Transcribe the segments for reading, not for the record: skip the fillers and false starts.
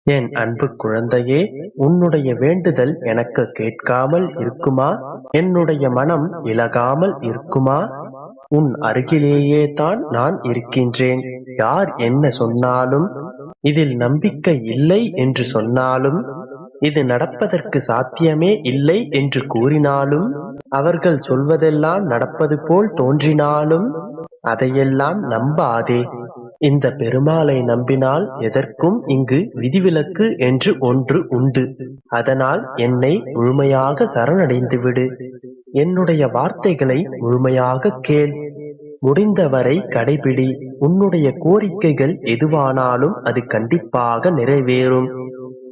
என் அன்பு குழந்தையே, உன்னுடைய வேண்டுதல் எனக்கு கேட்காமல் இருக்குமா? என்னுடைய மனம் இளகாமல் இருக்குமா? உன் அருகிலேயே தான் நான் இருக்கின்றேன். யார் என்ன சொன்னாலும், இதில் நம்பிக்கை இல்லை என்று சொன்னாலும், இது நடப்பதற்கு சாத்தியமே இல்லை என்று கூறினாலும், அவர்கள் சொல்வதெல்லாம் நடப்பது போல் தோன்றினாலும், அதையெல்லாம் நம்பாதே. இந்த பெருமாளை நம்பினால் எதற்கும் இங்கு விதிவிலக்கு என்று ஒன்று உண்டு. அதனால் என்னை முழுமையாக சரணடைந்து விடு. என்னுடைய வார்த்தைகளை முழுமையாக கேள். முடிந்தவரை கடைபிடி. உன்னுடைய கோரிக்கைகள் எதுவானாலும் அது கண்டிப்பாக நிறைவேறும்.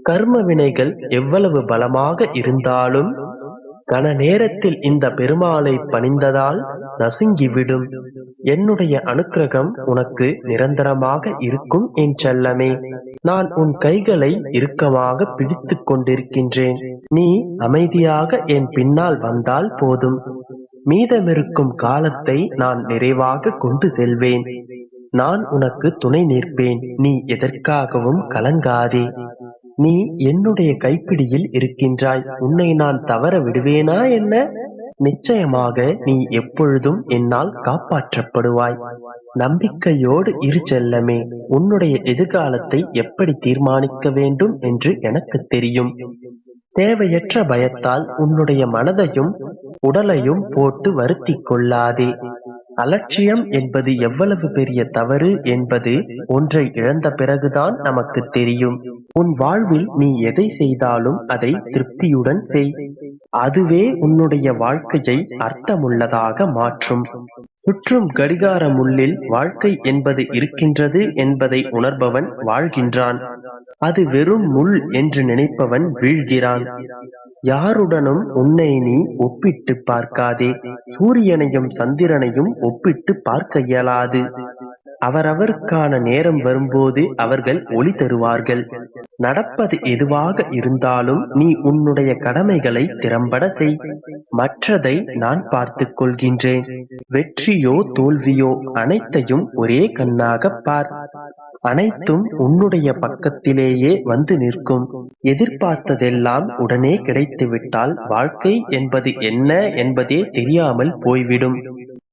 கர்ம வினைகள் எவ்வளவு பலமாக இருந்தாலும் கன நேரத்தில் இந்த பெருமாளை பணிந்ததால் நசுங்கிவிடும். என்னுடைய அனுக்கிரகம் உனக்கு நிரந்தரமாக இருக்கும் என் செல்லமே. நான் உன் கைகளை இறுக்கமாக பிடித்துக் கொண்டிருக்கின்றேன். நீ அமைதியாக என் பின்னால் வந்தால் போதும். மீதமிருக்கும் காலத்தை நான் நிறைவாக கொண்டு செல்வேன். நான் உனக்கு துணை நிற்பேன். நீ எதற்காகவும் கலங்காதே. நீ என்னுடைய கைப்பிடியில் இருக்கின்றாய். உன்னை நான் தவற விடுவேனா என்ன? நிச்சயமாக நீ எப்பொழுதும் என்னால் காப்பாற்றப்படுவாய். நம்பிக்கையோடு இரு செல்லமே. உன்னுடைய எதிர்காலத்தை எப்படி தீர்மானிக்க வேண்டும் என்று எனக்கு தெரியும். தேவையற்ற பயத்தால் உன்னுடைய மனதையும் உடலையும் போட்டு வருத்திக் கொள்ளாதே. அலட்சியம் என்பது எவ்வளவு பெரிய தவறு என்பது ஒன்றை இழந்த பிறகுதான் நமக்கு தெரியும். உன் வாழ்வில் நீ எதை செய்தாலும் அதை திருப்தியுடன் செய். அதுவே உன்னுடைய வாழ்க்கையை அர்த்தமுள்ளதாக மாற்றும். சுற்றும் கடிகார முள்ளில் வாழ்க்கை என்பது இருக்கின்றது என்பதை உணர்பவன் வாழ்கின்றான். அது வெறும் முள் என்று நினைப்பவன் வீழ்கிறான். யாருடனும் உன்னை நீ ஒப்பிட்டு பார்க்காதே. சூரியனையும் சந்திரனையும் ஒப்பிட்டு பார்க்க இயலாது. அவரவருக்கான நேரம் வரும்போது அவர்கள் ஒளி தருவார்கள். நடப்பது எதுவாக இருந்தாலும் நீ உன்னுடைய கடமைகளை திறம்பட செய். மற்றதை நான் பார்த்துக் கொள்கின்றேன். வெற்றியோ தோல்வியோ அனைத்தையும் ஒரே கண்ணாக பார். அனைத்தும் உன்னுடைய பக்கத்திலேயே வந்து நிற்கும். எதிர்பார்த்ததெல்லாம் உடனே கிடைத்துவிட்டால் வாழ்க்கை என்பது என்ன என்பதே தெரியாமல் போய்விடும்.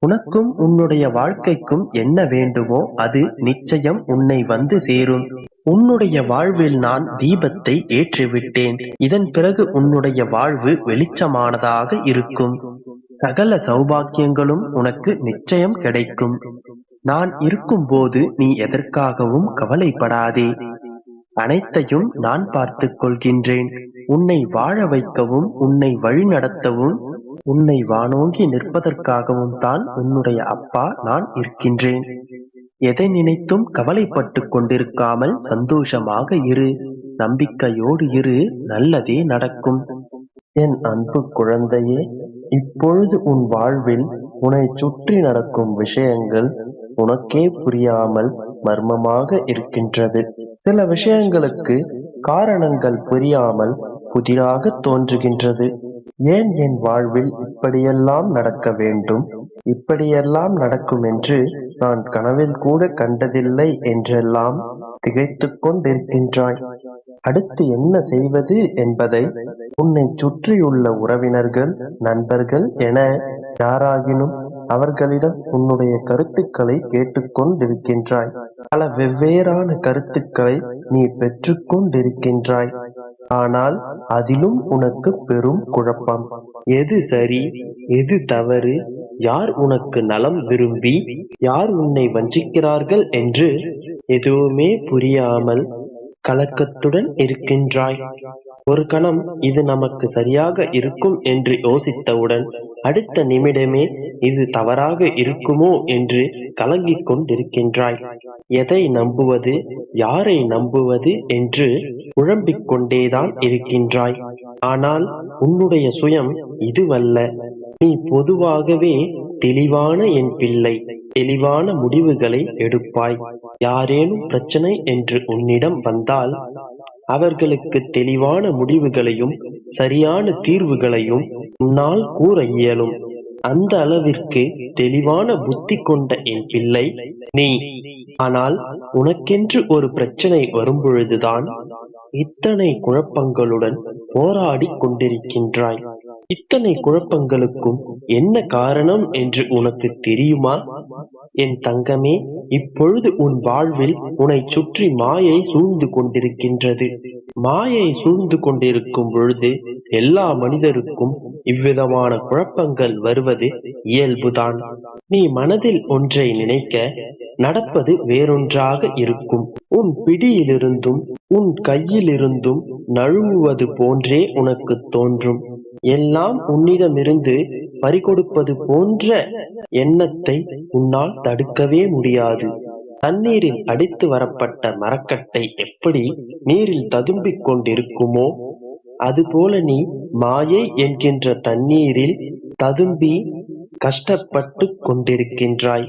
உனக்கும் உன்னுடைய வாழ்க்கைக்கும் என்ன வேண்டுமோ அது நிச்சயம் உன்னை வந்து சேரும். உன்னுடைய வாழ்வில் நான் தீபத்தை ஏற்றிவிட்டேன். இதன் பிறகு உன்னுடைய வாழ்வு வெளிச்சமானதாக இருக்கும். சகல சௌபாக்கியங்களும் உனக்கு நிச்சயம் கிடைக்கும். நான் இருக்கும்போது நீ எதற்காகவும் கவலைப்படாதே. அனைத்தையும் நான் பார்த்துக் கொள்கின்றேன். உன்னை வாழ வைக்கவும் உன்னை வழிநடத்தவும் உன்னை வானோங்கி நிற்பதற்காகவும் தான் உன்னுடைய அப்பா நான் இருக்கின்றேன். எதை நினைத்தும் கவலைப்பட்டு கொண்டிருக்காமல் சந்தோஷமாக இரு. நம்பிக்கையோடு இரு. நல்லதே நடக்கும். என் அன்பு குழந்தையே, இப்பொழுது உன் வாழ்வில் உன்னை சுற்றி நடக்கும் விஷயங்கள் உனக்கே புரியாமல் மர்மமாக இருக்கின்றது. சில விஷயங்களுக்கு காரணங்கள் புரியாமல் புதிராக தோன்றுகின்றது. ஏன் என் வாழ்வில் இப்படியெல்லாம் நடக்க வேண்டும், இப்படியெல்லாம் நடக்கும் என்று நான் கனவில் கூட கண்டதில்லை என்றெல்லாம் திகைத்துக் கொண்டிருக்கின்றாய். அடுத்து என்ன செய்வது என்பதை உன்னை சுற்றியுள்ள உறவினர்கள், நண்பர்கள் என யாராகினும் அவர்களிடம் உன்னுடைய கருத்துக்களை கேட்டுக்கொண்டிருக்கின்றாய். பல வெவ்வேறான கருத்துக்களை நீ பெற்றுக்கொண்டிருக்கின்றாய். ஆனால் அதிலும் உனக்கு பெரும் குழப்பம். எது சரி, எது தவறு, யார் உனக்கு நலம் விரும்பி யார் உன்னை வஞ்சிக்கிறார்கள் என்று எதுவுமே புரியாமல் கலக்கத்துடன் இருக்கின்றாய். ஒரு கணம் இது நமக்கு சரியாக இருக்கும் என்று யோசித்தவுடன் அடுத்த நிமிடமே இது தவறாக இருக்குமோ என்று கலங்கிக் கொண்டிருக்கின்றாய். எதை நம்புவது, யாரை நம்புவது என்று குழம்பிக் கொண்டேதான் இருக்கின்றாய். ஆனால் உன்னுடைய சுயம் இதுவல்ல. நீ பொதுவாகவே தெளிவான என் பிள்ளை. தெளிவான முடிவுகளை எடுப்பாய். யாரேனும் பிரச்சனை என்று உன்னிடம் வந்தால் அவர்களுக்கு தெளிவான முடிவுகளையும் சரியான தீர்வுகளையும் உன்னால் கூற இயலும். அந்த அளவிற்கு தெளிவான புத்தி கொண்ட என் பிள்ளை நீ. ஆனால் உனக்கென்று ஒரு பிரச்சனை வரும்பொழுதுதான் இத்தனை குழப்பங்களுடன் போராடிக் கொண்டிருக்கின்றாய். இத்தனை குழப்பங்களுக்கும் என்ன காரணம் என்று உனக்கு தெரியுமா? என் தங்கமே, இப்பொழுது உன் வாழ்வில் உன்னைச் சுற்றி மாயை சூழ்ந்து கொண்டிருக்கின்றது. மாயை சூழ்ந்து கொண்டிருக்கும் பொழுது எல்லா மனிதருக்கும் இவ்விதமான குழப்பங்கள் வருவது இயல்புதான். நீ மனதில் ஒன்றை நினைக்க, நடப்பது வேறொன்றாக இருக்கும். உன் பிடியிலிருந்தும் உன் கையிலிருந்தும் நழுவுவது போன்றே உனக்கு தோன்றும். எல்லாம் உன்னிடமிருந்து பறிகொடுப்பது போன்ற எண்ணத்தை உன்னால் தடுக்கவே முடியாது. தண்ணீரில் அடித்து வரப்பட்ட மரக்கட்டை எப்படி நீரில் ததும்பிக் கொண்டிருக்குமோ, அதுபோல நீ மாயை என்கின்ற தண்ணீரில் ததும்பி கஷ்டப்பட்டு கொண்டிருக்கின்றாய்.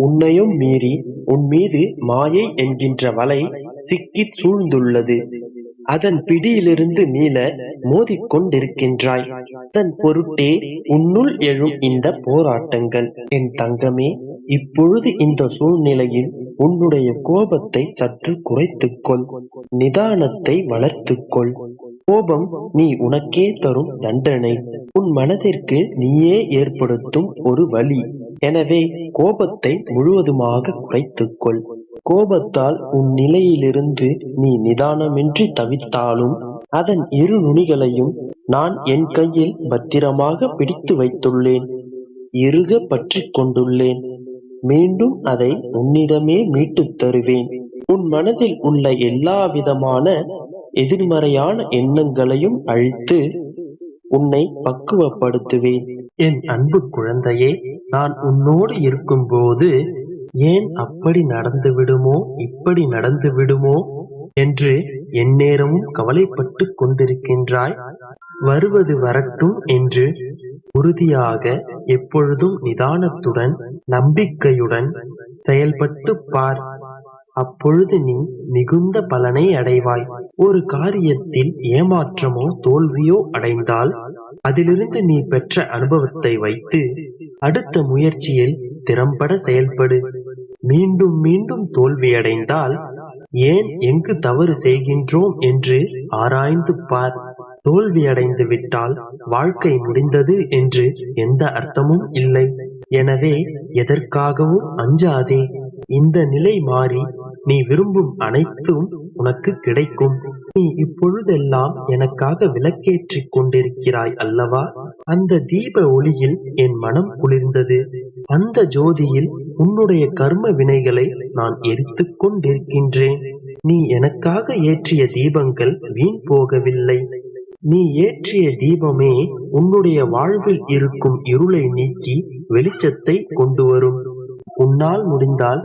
உன்னையும் மீறி உன் மீது மாயை என்கின்ற வலை சிக்கிச் சூழ்ந்துள்ளது. அதன் பிடியிலிருந்து மீள மோதிக்கொண்டிருக்கின்றாய். அதன் பொருட்டே உன்னுள் எழும் இந்த போராட்டங்கள். என் தங்கமே, இப்பொழுது இந்த சூழ்நிலையில் உன்னுடைய கோபத்தை சற்று குறைத்துக்கொள். நிதானத்தை வளர்த்துக்கொள். கோபம் நீ உனக்கே தரும் தண்டனை, உன் மனதிற்கு நீயே ஏற்படுத்தும் ஒரு வலி. எனவே கோபத்தை முழுவதுமாக குறைத்துக்கொள். கோபத்தால் உன் நிலையிலிருந்து நீ நிதானமின்றி தவித்தாலும் அதன் இரு நுனிகளையும் நான் என் கையில் பத்திரமாக பிடித்து வைத்துள்ளேன். இறுக பற்றி கொண்டுள்ளேன். மீண்டும் அதை உன்னிடமே மீட்டுத் தருவேன். உன் மனதில் உள்ள எல்லா விதமான எதிர்மறையான எண்ணங்களையும் அழித்து உன்னை பக்குவப்படுத்துவேன். என் அன்பு குழந்தையே, நான் உன்னோடு இருக்கும்போது ஏன் அப்படி நடந்து விடுமோ, இப்படி நடந்து விடுமோ என்று எந்நேரமும் கவலைப்பட்டு கொண்டிருக்கின்றாய்? வருவது வரட்டும் என்று உறுதியாக, எப்பொழுதும் நிதானத்துடன், நம்பிக்கையுடன் செயல்பட்டு பார். அப்பொழுது நீ மிகுந்த பலனை அடைவாய். ஒரு காரியத்தில் ஏமாற்றமோ தோல்வியோ அடைந்தால் அதிலிருந்து நீ பெற்ற அனுபவத்தை வைத்து அடுத்த முயற்சியில் திறம்பட செயல்படு. மீண்டும் மீண்டும் தோல்வியடைந்தால் ஏன், எங்கு தவறு செய்கின்றோம் என்று ஆராய்ந்து பார். தோல்வியடைந்து விட்டால் வாழ்க்கை முடிந்தது என்று எந்த அர்த்தமும் இல்லை. எனவே எதற்காகவும் அஞ்சாதே. இந்த நிலை மாறி நீ விரும்பும் அனைத்தும் உனக்கு கிடைக்கும். நீ இப்பொழுதெல்லாம் எனக்காக விளக்கேற்றிக் கொண்டிருக்கிறாய் அல்லவா? அந்த தீப ஒளியில் என் மனம் குளிர்ந்தது. அந்த ஜோதியில் உன்னுடைய கர்ம வினைகளை நான் எரித்துக் கொண்டிருக்கின்றேன். நீ எனக்காக ஏற்றிய தீபங்கள் வீண் போகவில்லை. நீ ஏற்றிய தீபமே உன்னுடைய வாழ்வில் இருக்கும் இருளை நீக்கி வெளிச்சத்தை கொண்டு வரும். உன்னால் முடிந்தால்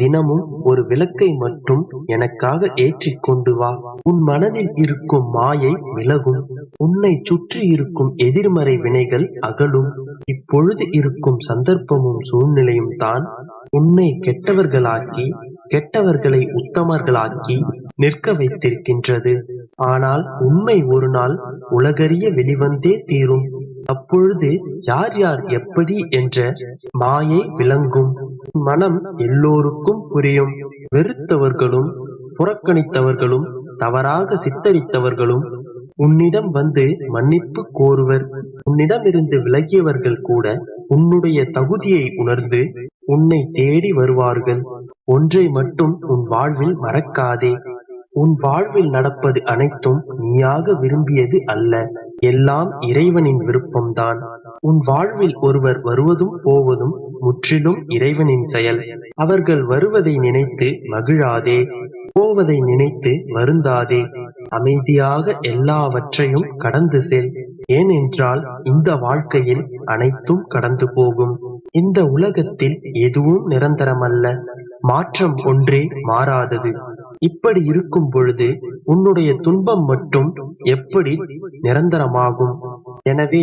தினமும் ஒரு விளக்கை மட்டும் எனக்காக ஏற்றிக் கொண்டு வா. உன் மனதில் இருக்கும் மாயை விலகும். உன்னை சுற்றி இருக்கும் எதிர்மறை வினைகள் அகலும். இப்பொழுது இருக்கும் சந்தர்ப்பமும் சூழ்நிலையும் தான் உன்னை கெட்டவர்களாக்கி, கெட்டவர்களை உத்தமர்களாக்கி நிற்க வைத்திருக்கின்றது. ஆனால் உண்மை ஒரு நாள் உலகறிய வெளிவந்தே தீரும். அப்பொழுது யார் யார் எப்படி என்ற மாயை விளங்கும். மனம் எல்லோருக்கும் புரியும். வெறுத்தவர்களும் புறக்கணித்தவர்களும் தவறாக சித்தரித்தவர்களும் உன்னிடம் வந்து மன்னிப்பு கோருவர். உன்னிடமிருந்து விலகியவர்கள் கூட உன்னுடைய தகுதியை உணர்ந்து உன்னை தேடி வருவார்கள். ஒன்றை மட்டும் உன் வாழ்வில் மறக்காதே. உன் வாழ்வில் நடப்பது அனைத்தும் நீயாக விரும்பியது அல்ல. எல்லாம் இறைவனின் விருப்பம்தான். உன் வாழ்வில் ஒருவர் வருவதும் போவதும் முற்றிலும் இறைவனின் செயல். அவர்கள் வருவதை நினைத்து மகிழாதே. போவதை நினைத்து வருந்தாதே. அமைதியாக எல்லாவற்றையும் கடந்து செல். ஏனென்றால் இந்த வாழ்க்கையில் அனைத்தும் கடந்து போகும். இந்த உலகத்தில் எதுவும் நிரந்தரமல்ல. மாற்றம் ஒன்றே மாறாதது. இப்படி இருக்கும் பொழுது உன்னுடைய துன்பம் மட்டும் எப்படி நிரந்தரமாகும்? எனவே